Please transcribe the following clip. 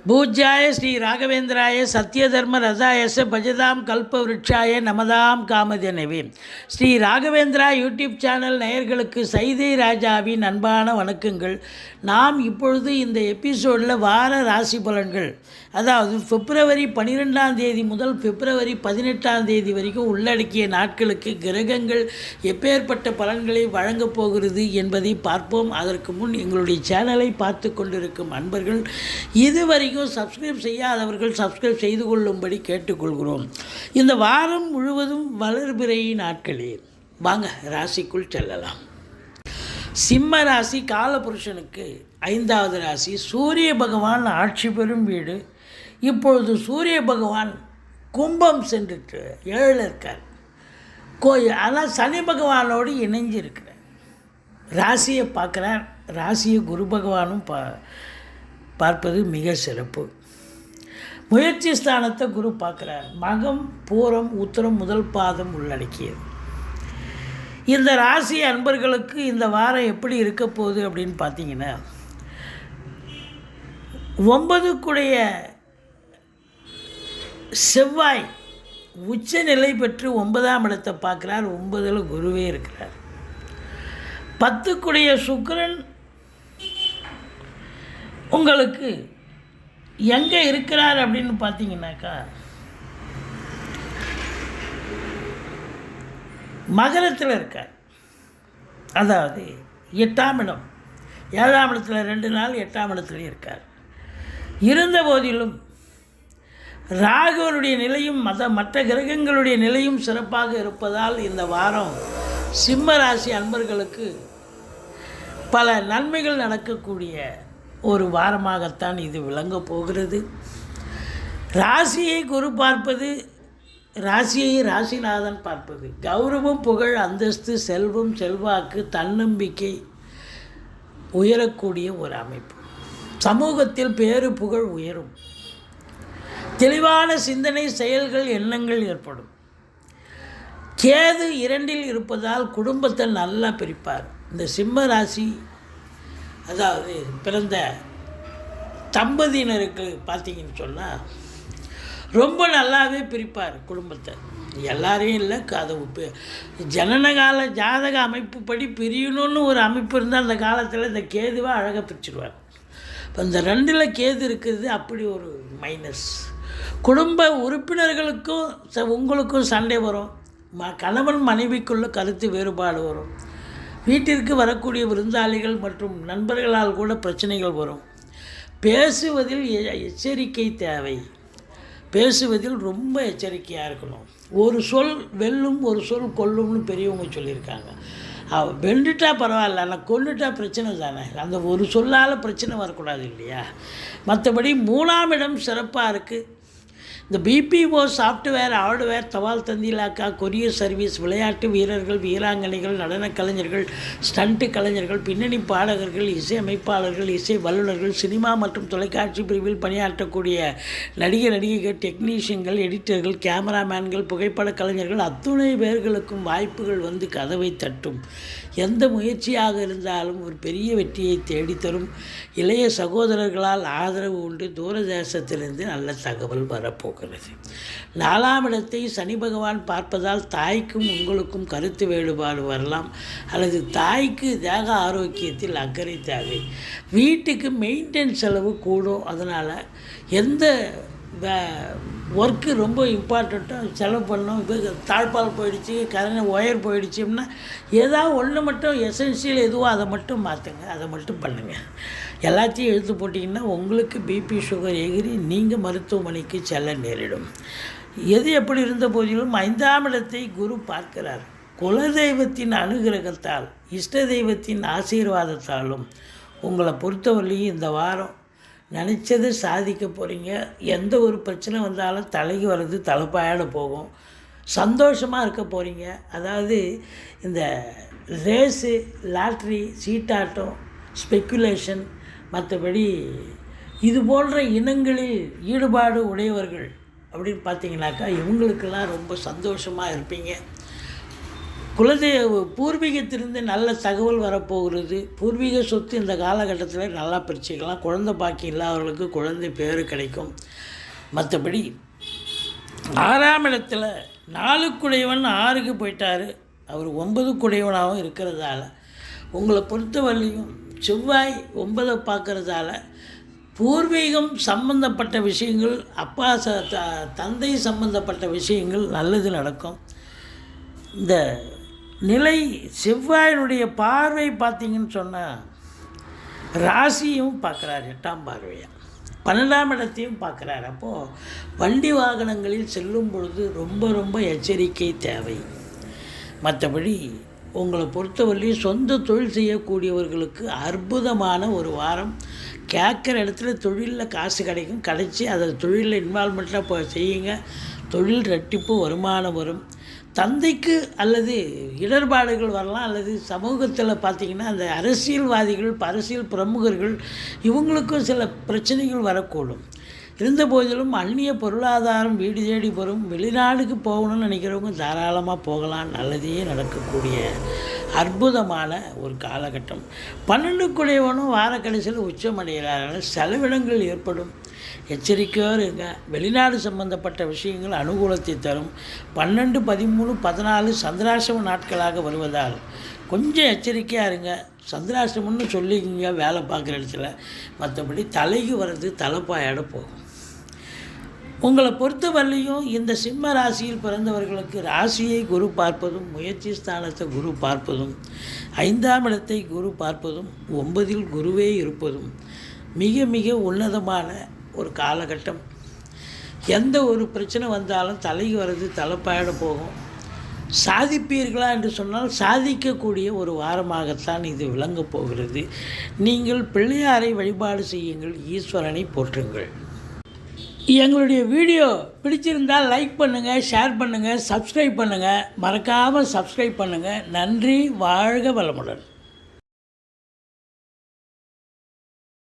பூஜ்யாய Sri ராகவேந்திராய சத்யதர்ம ரசாயச பஜதாம் கல்பவ்ருட்சாய நமதாம் காமதேனவே. Sri Raghavendra YouTube channel நேயர்களுக்கு சைதை ராஜாவின் அன்பான வணக்கங்கள். நாம் இப்பொழுது இந்த எபிசோடில் வார ராசி பலன்கள், அதாவது பிப்ரவரி 12 முதல் பிப்ரவரி 18 வரைக்கும் உள்ளடக்கிய நாட்களுக்கு கிரகங்கள் எப்பேற்பட்ட பலன்களை வழங்கப் போகிறது என்பதை பார்ப்போம். அதற்கு முன் எங்களுடைய சேனலை பார்த்து கொண்டிருக்கும் அன்பர்கள் இதுவரைக்கும் சப்ஸ்கிரைப் செய்யாதவர்கள் சப்ஸ்கிரைப் செய்து கொள்ளும்படி கேட்டுக்கொள்கிறோம். இந்த வாரம் முழுவதும் வளர்பிறை நாட்களே. வாங்க ராசிக்குள் செல்லலாம். சிம்ம ராசி காலபுருஷனுக்கு 5வது ராசி. சூரிய பகவான் ஆட்சி பெறும் வீடு. இப்பொழுது சூரிய பகவான் கும்பம் சென்றுட்டு 7 இருக்கார் கோயில். ஆனால் சனி பகவானோடு இணைஞ்சு இருக்கிறார். ராசியை பார்க்குறார். ராசியை குரு பகவானும் பார்ப்பது மிக சிறப்பு. முயற்சி ஸ்தானத்தை குரு பார்க்குறார். மகம் பூரம் உத்திரம் முதல் பாதம் உள்ளடக்கியது. இந்த ராசி அன்பர்களுக்கு இந்த வாரம் எப்படி இருக்க போகுது அப்படின்னு பார்த்தீங்கன்னா, 9க்குடைய செவ்வாய் உச்ச நிலை பெற்று 9ஆம் இடத்தை பார்க்குறார். 9ல் குருவே இருக்கிறார். 10க்குடைய சுக்கிரன் உங்களுக்கு எங்கே இருக்கிறார் அப்படின்னு பார்த்தீங்கன்னாக்கா, மகரத்தில் இருக்கார். அதாவது 8ஆம் இடம். 7ஆம் இடத்துல 2 நாள் 8ஆம் இடத்துலையும் இருக்கார். இருந்த போதிலும் ராகுவனுடைய நிலையும் மற்ற கிரகங்களுடைய நிலையும் சிறப்பாக இருப்பதால் இந்த வாரம் சிம்ம ராசி அன்பர்களுக்கு பல நன்மைகள் நடக்கக்கூடிய ஒரு வாரமாகத்தான் இது விளங்கப் போகிறது. ராசியை குரு பார்ப்பது, ராசியை ராசிநாதன் பார்ப்பது, கௌரவம் புகழ் அந்தஸ்து செல்வம் செல்வாக்கு தன்னம்பிக்கை உயரக்கூடிய ஒரு அமைப்பு. சமூகத்தில் பேரு புகழ் உயரும். தெளிவான சிந்தனை செயல்கள் எண்ணங்கள் ஏற்படும். கேது 2ல் இருப்பதால் குடும்பத்தை நல்லா பிரிப்பார். இந்த சிம்ம ராசி அதாவது பிறந்த தம்பதியினருக்கு பார்த்தீங்கன்னு சொன்னால் ரொம்ப நல்லாவே பிரிப்பார் குடும்பத்தை. எல்லாரையும் இல்லை, அது ஜனனகால ஜாதக அமைப்புப்படி பிரியணும்னு ஒரு அமைப்பு இருந்தால் அந்த காலத்தில் இந்த கேதுவாக அழகாக பிரிச்சுடுவார். இப்போ இந்த 2ல் கேது இருக்கிறது அப்படி ஒரு மைனஸ். குடும்ப உறுப்பினர்களுக்கும் உங்களுக்கும் சண்டை வரும். கணவன் மனைவிக்குள்ள கருத்து வேறுபாடு வரும். வீட்டிற்கு வரக்கூடிய விருந்தாளிகள் மற்றும் நண்பர்களால் கூட பிரச்சனைகள் வரும். பேசுவதில் எச்சரிக்கை தேவை. பேசுவதில் ரொம்ப எச்சரிக்கையாக இருக்கணும். ஒரு சொல் வெல்லும், ஒரு சொல் கொல்லும்னு பெரியவங்க சொல்லியிருக்காங்க. வெண்டுட்டா பரவாயில்ல, ஆனால் கொண்டுட்டா பிரச்சனை தானே. அந்த ஒரு சொல்லால் பிரச்சனை வரக்கூடாது இல்லையா. மற்றபடி 3ஆம் இடம் சிறப்பாக இருக்குது. இந்த பிபிஓ சாஃப்ட்வேர் ஹார்ட்வேர் தபால் தந்தி இலாக்கா கொரியர் சர்வீஸ் விளையாட்டு வீரர்கள் வீராங்கனைகள் நடன கலைஞர்கள் ஸ்டண்ட்டு கலைஞர்கள் பின்னணி பாடகர்கள் இசை அமைப்பாளர்கள் இசை வல்லுநர்கள் சினிமா மற்றும் தொலைக்காட்சி பிரிவில் பணியாற்றக்கூடிய நடிகைகள் டெக்னீஷியன்கள் எடிட்டர்கள் கேமராமேன்கள் புகைப்பட கலைஞர்கள் அத்துணை பேர்களுக்கும் வாய்ப்புகள் வந்து கதவை தட்டும். எந்த முயற்சியாக இருந்தாலும் ஒரு பெரிய வெற்றியை தேடித்தரும். இளைய சகோதரர்களால் ஆதரவு உண்டு. தூரதேசத்திலிருந்து நல்ல தகவல் வரப்போகிறது. 4ஆம் இடத்தை சனி பகவான் பார்ப்பதால் தாய்க்கும் உங்களுக்கும் கருத்து வேறுபாடு வரலாம், அல்லது தாய்க்கு தேக ஆரோக்கியத்தில் அக்கறை தேவை. வீட்டுக்கு மெயின்டெனன்ஸ் செலவு கூடும். அதனால் எந்த ஒர்க்கு ரொம்ப இம்பார்ட்டண்ட்டாக செலவு பண்ணோம். இப்போ தாழ்பால் போயிடுச்சு, ஒயர் போயிடுச்சு அப்படின்னா ஏதாவது ஒன்று மட்டும் எசென்சியல் எதுவோ அதை மட்டும் மாற்றுங்க, அதை மட்டும் பண்ணுங்கள். எல்லாத்தையும் எழுத்து போட்டிங்கன்னா உங்களுக்கு பிபி சுகர் எகிரி நீங்கள் மருத்துவமனைக்கு செல்ல நேரிடும். எது எப்படி இருந்த போதிலும் 5ஆம் இடத்தை குரு பார்க்கிறார். குலதெய்வத்தின் அனுகிரகத்தால் இஷ்ட தெய்வத்தின் ஆசீர்வாதத்தாலும் உங்களை பொறுத்தவரையிலையும் இந்த வாரம் நினச்சதை சாதிக்க போகிறீங்க. எந்த ஒரு பிரச்சனை வந்தாலும் தலைக்கு வர்றது தலைப்பாயோட போகும். சந்தோஷமாக இருக்க போகிறீங்க. அதாவது இந்த ரேஸு லாட்ரி சீட்டாட்டம் ஸ்பெக்குலேஷன் மற்றபடி இது போன்ற இனங்களில் ஈடுபாடு உடையவர்கள் அப்படின்னு பார்த்தீங்கன்னாக்கா இவங்களுக்கெல்லாம் ரொம்ப சந்தோஷமாக இருப்பீங்க. பூர்வீகத்திலிருந்து நல்ல தகவல் வரப்போகிறது. பூர்வீக சொத்து இந்த காலகட்டத்தில் நல்லா பிரிச்சுக்கலாம். குழந்தை பாக்கி இல்லாதவர்களுக்கு குழந்தை பேர் கிடைக்கும். மற்றபடி 6ஆம் இடத்துல 4க்குடையவன் 6க்கு போயிட்டார். அவர் 9க்குடையவனாகவும் இருக்கிறதால உங்களை பொறுத்தவரையிலையும் செவ்வாய் 9 பார்க்குறதால பூர்வீகம் சம்பந்தப்பட்ட விஷயங்கள், அப்பா தந்தை சம்பந்தப்பட்ட விஷயங்கள் நல்லது நடக்கும். இந்த நிலை செவ்வாயினுடைய பார்வை பார்த்திங்கன்னு சொன்னால் ராசியும் பார்க்குறார், 8ஆம் பார்வையாக 12ஆம் இடத்தையும் பார்க்குறார். அப்போது வண்டி வாகனங்களில் செல்லும் பொழுது ரொம்ப ரொம்ப எச்சரிக்கை தேவை. மற்றபடி உங்களை பொறுத்தவரையிலையும் சொந்த தொழில் செய்யக்கூடியவர்களுக்கு அற்புதமான ஒரு வாரம். கேட்குற இடத்துல தொழிலில் காசு கிடைக்கும், கிடைச்சி அதை தொழிலில் இன்வால்மெண்ட்டாக செய்யுங்க. தொழில் ரெட்டிப்பு வருமானம் வரும். தந்தைக்கு அல்லது இடர்பாடுகள் வரலாம், அல்லது சமூகத்தில் பார்த்திங்கன்னா அந்த அரசியல்வாதிகள், அரசியல் பிரமுகர்கள் இவங்களுக்கும் சில பிரச்சனைகள் வரக்கூடும். இருந்த போதிலும் அந்நிய பொருளாதாரம் வீடு தேடி வரும். வெளிநாடுக்கு போகணும்னு நினைக்கிறவங்க தாராளமாக போகலாம். நல்லதே நடக்கக்கூடிய அற்புதமான ஒரு காலகட்டம். 12க்குடையவனும் வார கடைசியில் உச்சமடைகிறார்கள். செலவினங்கள் ஏற்படும், எச்சரிக்கையாக இருங்க. வெளிநாடு சம்பந்தப்பட்ட விஷயங்கள் அனுகூலத்தை தரும். 12, 13, 14 சந்திராசிரம நாட்களாக வருவதால் கொஞ்சம் எச்சரிக்கையாக இருங்க. சந்திராசிரமம்னு சொல்லிக்கிங்க வேலை பார்க்குற இடத்துல. மற்றபடி தலைக்கு வர்றது தலைப்பாயோட போகும். உங்களை பொறுத்தவரையிலையும் இந்த சிம்ம ராசியில் பிறந்தவர்களுக்கு ராசியை குரு பார்ப்பதும், முயற்சி ஸ்தானத்தை குரு பார்ப்பதும், 5ஆம் இடத்தை குரு பார்ப்பதும், 9இல் குருவே இருப்பதும் மிக மிக உன்னதமான ஒரு காலகட்டம். எந்த ஒரு பிரச்சனை வந்தாலும் தலைக்கு வர்றது தலைப்பாயோட போகும். சாதிப்பீர்களா என்று சொன்னால் சாதிக்கக்கூடிய ஒரு வாரமாகத்தான் இது விளங்கப் போகிறது. நீங்கள் பிள்ளையாரை வழிபாடு செய்யுங்கள், ஈஸ்வரனை போற்றுங்கள். எங்களுடைய வீடியோ பிடிச்சிருந்தால் லைக் பண்ணுங்கள், ஷேர் பண்ணுங்கள், சப்ஸ்கிரைப் பண்ணுங்கள். மறக்காமல் சப்ஸ்கிரைப் பண்ணுங்கள். நன்றி. வாழ்க வளமுடன்.